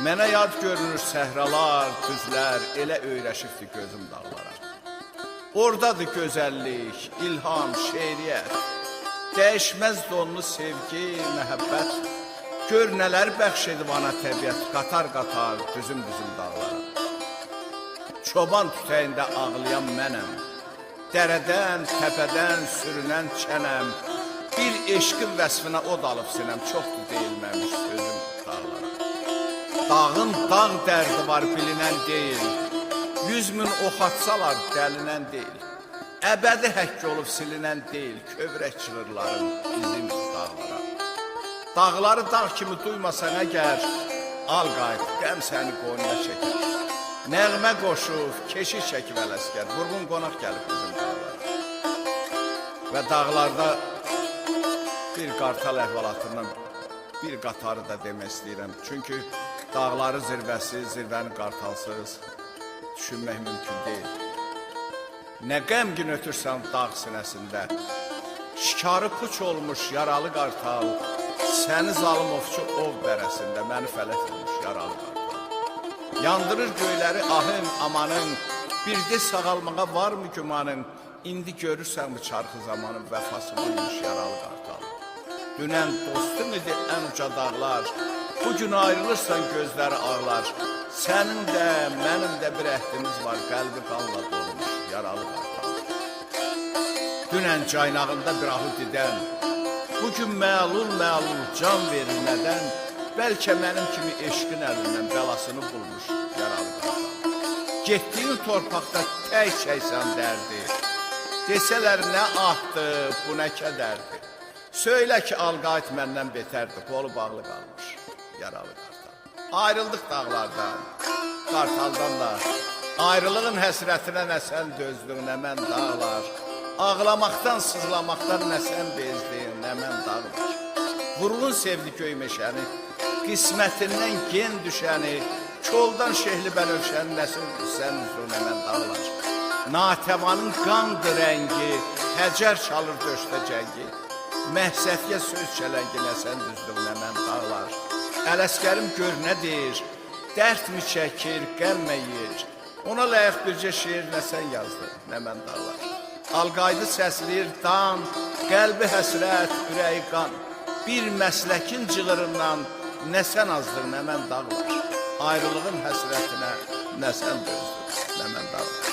Mənə yad görünür səhralar, düzlər, elə öyrəşibdi gözüm dağlara. Oradadır gözəllik, ilham, şeiriyyət, dəyişməz donlu sevgi, məhəbbət. Gör nələr bəxş edib ana təbiət, qatar-qatar, düzüm-düzüm dağlara. Çoban tütəyində ağlayan mənəm, dərədən, təpədən sürünən çənəm. Bir eşqin vəsfinə od alıb sinəm, çoxdur deyilməmiş sözüm dağlara. Dağın dağ dərdi var bilinən deyil, 100 min ox atsalar dəlinən deyil. Əbədi həkk olub silinən deyil, kövrək çığırların bizim dağlara. Dağları dağ kimi duymasan əgər, al qayıt, qəm səni qoyuna çəkər. Nəğmə qoşub, keşik çəkib ələskər, vurğun qonaq gəlib bizim dağlara. Və dağlarda bir qartal əhvalatından bir qatarı da demək istəyirəm. Çünki dağları zirvəsi, zirvəni qartalsız düşünmək mümkün deyil. Nə qəmgin ötürsən dağ sinəsində, şikarı puç olmuş yaralı qartal, səni zalım ovçu ov bərəsində, məni fələt olmuş yaralı qartal. Yandırır göyləri ahın, amanın, bir de sağalmağa var mı gümanın, indi görürsən mi çarxı zamanın vəfası bulmuş yaralı qartal. Dünən dostum idi ən uca dağlar, bugün ayrılırsan gözləri ağlar. Sənin də, mənim də bir əhdimiz var, qəlbi qanla dolmuş yaralı qartal. Dünən caynağında bir ahud edən, bugün məlul can verir nədən? Bəlkə mənim kimi eşqin əlindən bəlasını bulmuş yaralı qartal. Getdiyin torpaqda tək çəksən dərdi, desələr nə ahdı, bu nə kədərdi. Söylə ki, Alqayt məndən betərdi, qolu bağlı qalmış yaralı qartal. Ayrıldıq dağlardan, qartaldan da, ayrılığın həsrətinə nə sən dözdün, nə mən dağlar. Ağlamaqdan, sızlamaqdan nə sən bezdin, nə mən dağlar. Vurğun sevdi göy meşəni, qismətindən gen düşəni, koldan şehli bənövşəni, nəsin sən üzrün, nə mən dağlar. Natəvanın qandı rəngi, həcər çalır döşdə cəngi. Məhsəfiyə söz çələngi, nə sən düzdün, nə mən dağlar. Ələskərim gör nə deyir, dərd mi çəkir, qəm mi yiyir. Ona layıq bircə şeir nə sən yazdın, nə mən dağlar. Alqaydı səsləyir dan, qəlbi həsrət, ürəyi qan. Bir məsləkin cığırından nə sən azdın, nə mən dağlar. Ayrılığın həsrətinə nə sən dözdün, nə mən dağlar.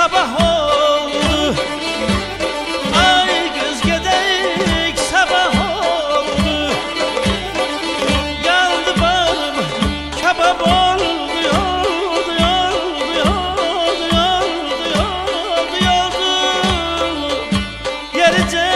sabah oldu. Ay göz gedek sabah oldu. Yandı bağım kebap oldu. Yoldu yoldu yoldu yoldu yoldu yoldu. Yerice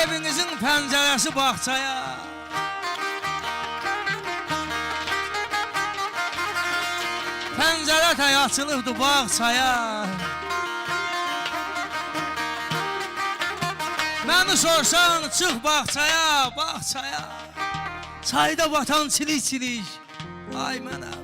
evinizin pəncərəsi bağçaya, pəncərə tək açılıbdı bağçaya. Məni sorsan çıx bağçaya, bağçaya. Çayda batan çilik-çilik, ay mənə.